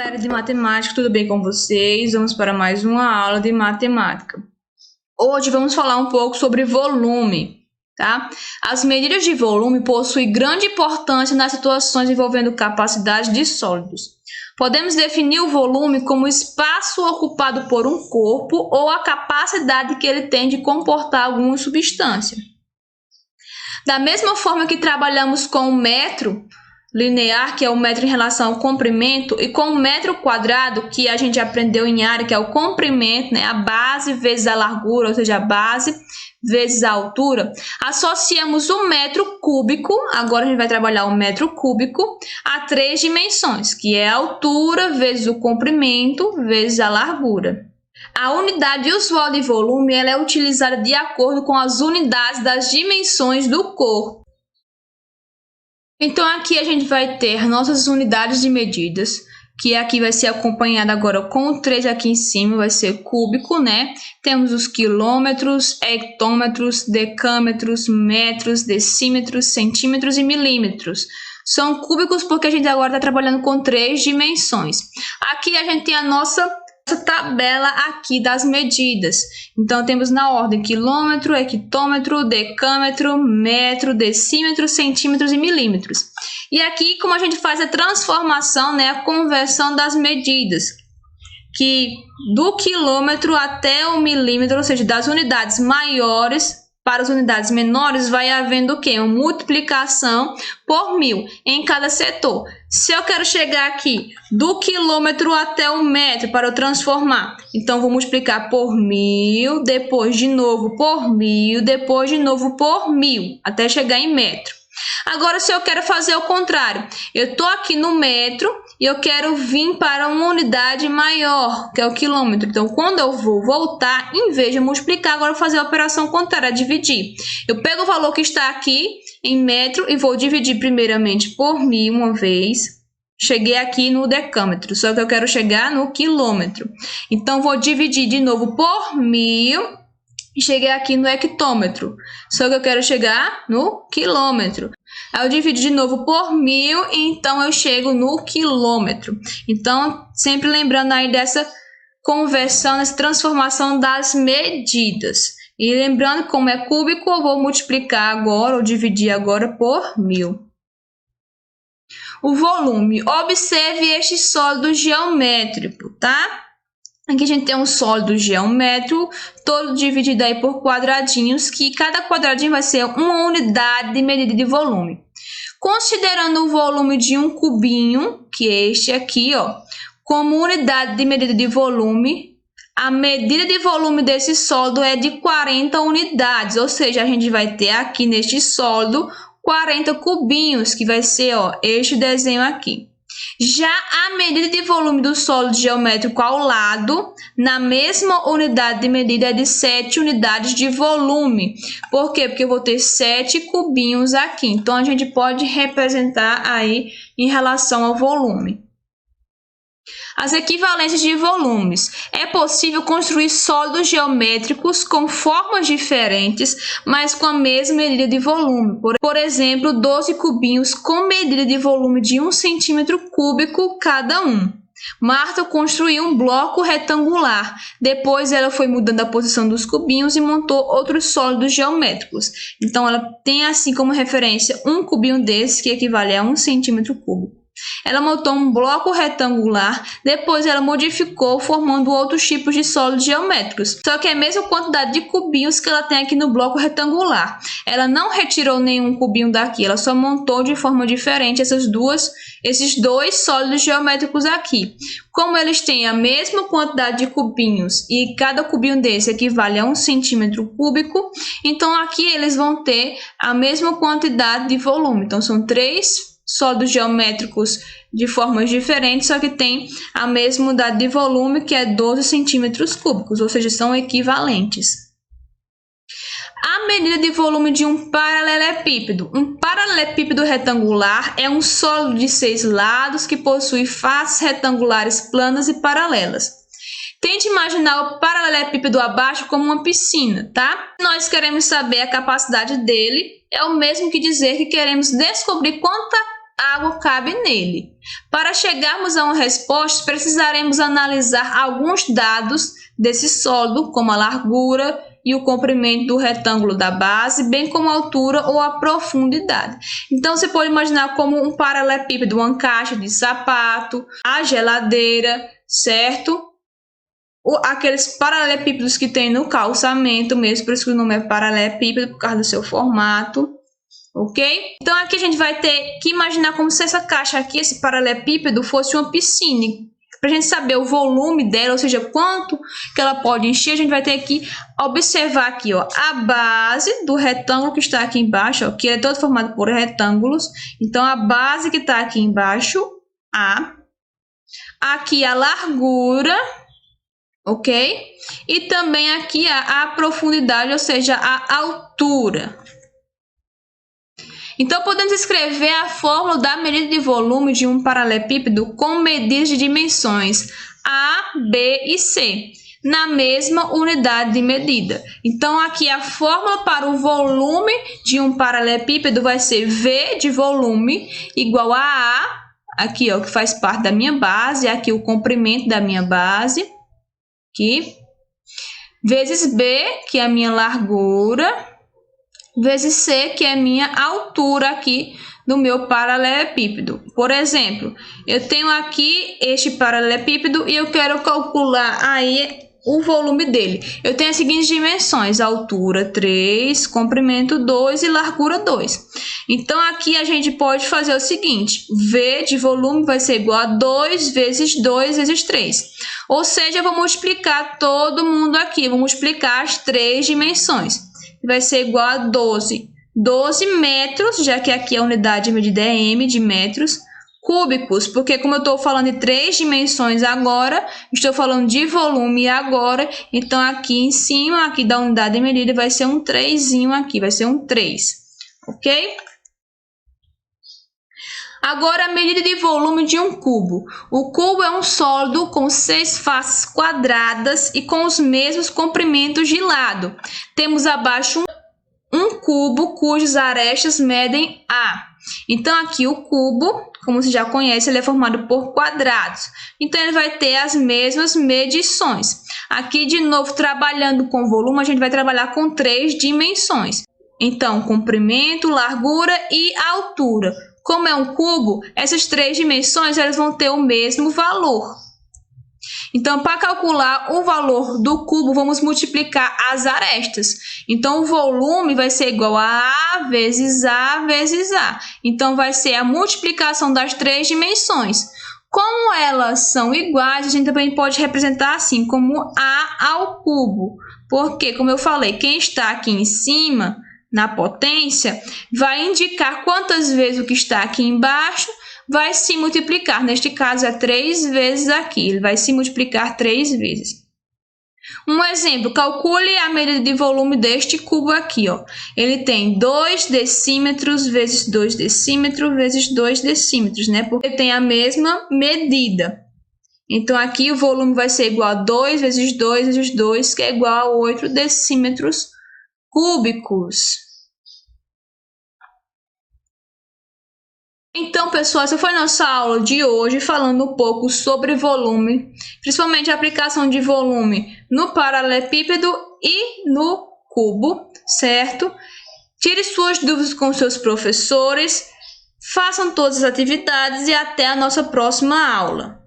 Galera de matemática, tudo bem com vocês? Vamos para mais uma aula de matemática. Hoje vamos falar um pouco sobre volume, tá? As medidas de volume possuem grande importância nas situações envolvendo capacidade de sólidos. Podemos definir o volume como o espaço ocupado por um corpo ou a capacidade que ele tem de comportar alguma substância. Da mesma forma que trabalhamos com o metro linear, que é o metro em relação ao comprimento, e com o metro quadrado, que a gente aprendeu em área, que é o comprimento, né? A base vezes a largura, ou seja, a base vezes a altura, associamos o metro cúbico, agora a gente vai trabalhar o metro cúbico, a 3 dimensões, que é a altura vezes o comprimento vezes a largura. A unidade usual de volume ela é utilizada de acordo com as unidades das dimensões do corpo. Então aqui a gente vai ter nossas unidades de medidas, que aqui vai ser acompanhada agora com o 3 aqui em cima, vai ser cúbico, né? Temos os quilômetros, hectômetros, decâmetros, metros, decímetros, centímetros e milímetros. São cúbicos porque a gente agora está trabalhando com 3 dimensões. Aqui a gente tem a nossa tabela aqui das medidas. Então temos na ordem quilômetro, hectômetro, decâmetro, metro, decímetro, centímetros e milímetros. E aqui como a gente faz a transformação, né, a conversão das medidas, que do quilômetro até o milímetro, ou seja, das unidades maiores para as unidades menores, vai havendo o quê? Uma multiplicação por 1000 em cada setor. Se eu quero chegar aqui do quilômetro até o metro para eu transformar, então vou multiplicar por 1000, depois de novo por 1000, depois de novo por 1000, até chegar em metro. Agora, se eu quero fazer o contrário, eu estou aqui no metro e eu quero vir para uma unidade maior, que é o quilômetro. Então, quando eu vou voltar, em vez de multiplicar, agora eu vou fazer a operação contrária, dividir. Eu pego o valor que está aqui em metro e vou dividir primeiramente por 1000 uma vez. Cheguei aqui no decâmetro, só que eu quero chegar no quilômetro. Então, vou dividir de novo por 1000 e cheguei aqui no hectômetro. Só que eu quero chegar no quilômetro. Aí eu divido de novo por 1000 e então eu chego no quilômetro. Então, sempre lembrando aí dessa conversão, dessa transformação das medidas. E lembrando que como é cúbico, eu vou multiplicar agora, ou dividir agora por 1000. O volume. Observe este sólido geométrico, tá? Aqui a gente tem um sólido geométrico, todo dividido aí por quadradinhos, que cada quadradinho vai ser uma unidade de medida de volume. Considerando o volume de um cubinho, que é este aqui, ó, como unidade de medida de volume, a medida de volume desse sólido é de 40 unidades, ou seja, a gente vai ter aqui neste sólido 40 cubinhos, que vai ser, ó, este desenho aqui. Já a medida de volume do sólido geométrico ao lado, na mesma unidade de medida, é de 7 unidades de volume. Por quê? Porque eu vou ter 7 cubinhos aqui. Então, a gente pode representar aí em relação ao volume. As equivalências de volumes. É possível construir sólidos geométricos com formas diferentes, mas com a mesma medida de volume. Por exemplo, 12 cubinhos com medida de volume de 1 centímetro cúbico cada um. Marta construiu um bloco retangular. Depois ela foi mudando a posição dos cubinhos e montou outros sólidos geométricos. Então ela tem assim como referência um cubinho desse que equivale a 1 centímetro cúbico. Ela montou um bloco retangular, depois ela modificou formando outros tipos de sólidos geométricos. Só que é a mesma quantidade de cubinhos que ela tem aqui no bloco retangular. Ela não retirou nenhum cubinho daqui, ela só montou de forma diferente esses dois sólidos geométricos aqui. Como eles têm a mesma quantidade de cubinhos e cada cubinho desse equivale a 1 centímetro cúbico, então aqui eles vão ter a mesma quantidade de volume. Então são 3 sólidos geométricos de formas diferentes, só que tem a mesma unidade de volume, que é 12 centímetros cúbicos, ou seja, são equivalentes. A medida de volume de um paralelepípedo. Um paralelepípedo retangular é um sólido de 6 lados que possui faces retangulares planas e paralelas. Tente imaginar o paralelepípedo abaixo como uma piscina, tá? Nós queremos saber a capacidade dele, é o mesmo que dizer que queremos descobrir quanta água cabe nele. Para chegarmos a uma resposta, precisaremos analisar alguns dados desse sólido, como a largura e o comprimento do retângulo da base, bem como a altura ou a profundidade. Então, você pode imaginar como um paralelepípedo, uma caixa de sapato, a geladeira, certo? Aqueles paralelepípedos que tem no calçamento mesmo, por isso que o nome é paralelepípedo, por causa do seu formato, ok? Então, aqui a gente vai ter que imaginar como se essa caixa aqui, esse paralelepípedo, fosse uma piscina. Para a gente saber o volume dela, ou seja, quanto que ela pode encher, a gente vai ter que observar aqui, ó, a base do retângulo que está aqui embaixo, ó, que é todo formado por retângulos. Então, a base que está aqui embaixo, A. Aqui a largura, ok? E também aqui a profundidade, ou seja, a altura. Então, podemos escrever a fórmula da medida de volume de um paralelepípedo com medidas de dimensões A, B e C, na mesma unidade de medida. Então, aqui a fórmula para o volume de um paralelepípedo vai ser V de volume igual a A, aqui ó, que faz parte da minha base, aqui o comprimento da minha base, aqui, vezes B, que é a minha largura, vezes C, que é a minha altura aqui do meu paralelepípedo. Por exemplo, eu tenho aqui este paralelepípedo e eu quero calcular aí o volume dele. Eu tenho as seguintes dimensões: altura 3, comprimento 2 e largura 2. Então, aqui a gente pode fazer o seguinte: V de volume vai ser igual a 2 vezes 2 vezes 3. Ou seja, eu vou multiplicar todo mundo aqui, vou multiplicar as três dimensões. Vai ser igual a 12 metros, já que aqui a unidade de medida é M de metros, cúbicos, porque como eu estou falando de três dimensões agora, estou falando de volume agora, então aqui em cima, aqui da unidade de medida, vai ser um 3zinho aqui, vai ser um 3, ok? Agora, a medida de volume de um cubo. O cubo é um sólido com 6 faces quadradas e com os mesmos comprimentos de lado. Temos abaixo um cubo cujas arestas medem A. Então, aqui o cubo, como você já conhece, ele é formado por quadrados. Então, ele vai ter as mesmas medições. Aqui, de novo, trabalhando com volume, a gente vai trabalhar com 3 dimensões. Então, comprimento, largura e altura. Como é um cubo, essas três dimensões elas vão ter o mesmo valor. Então, para calcular o valor do cubo, vamos multiplicar as arestas. Então, o volume vai ser igual a A vezes A vezes A. Então, vai ser a multiplicação das três dimensões. Como elas são iguais, a gente também pode representar assim, como A ao cubo. Porque, como eu falei, quem está aqui em cima, na potência, vai indicar quantas vezes o que está aqui embaixo vai se multiplicar. Neste caso, é 3 vezes aqui. Ele vai se multiplicar 3 vezes. Um exemplo, calcule a medida de volume deste cubo aqui, ó. Ele tem 2 decímetros vezes 2 decímetros vezes 2 decímetros, né? Porque ele tem a mesma medida. Então, aqui o volume vai ser igual a 2 vezes 2 vezes 2, que é igual a 8 decímetros cúbicos. Então, pessoal, essa foi a nossa aula de hoje, falando um pouco sobre volume, principalmente a aplicação de volume no paralelepípedo e no cubo, certo? Tire suas dúvidas com seus professores, façam todas as atividades e até a nossa próxima aula.